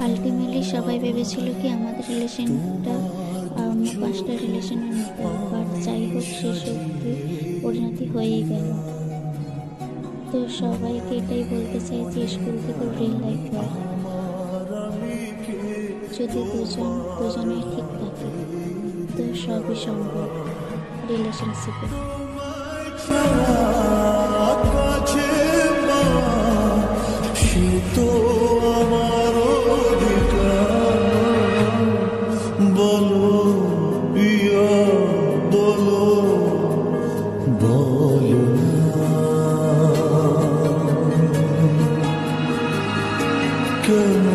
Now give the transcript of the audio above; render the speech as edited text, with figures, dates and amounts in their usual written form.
Ultimately সবাই ভেবেছিল কি আমাদের রিলেশনটা অন্য 5টা রিলেশনের মতো, বাট যাই হোক শেষ অবধি পরিণতি হয়েই গেল। তো সবাইকে এটাই বলতে চাই যে স্কুল থেকে রিয়েল লাইফ হয়, যদি দুজনে ঠিক থাকে তো সবই সম্ভব রিলেশনশিপে। তো আমার বলো প্রিয়া, বলো বলো কেন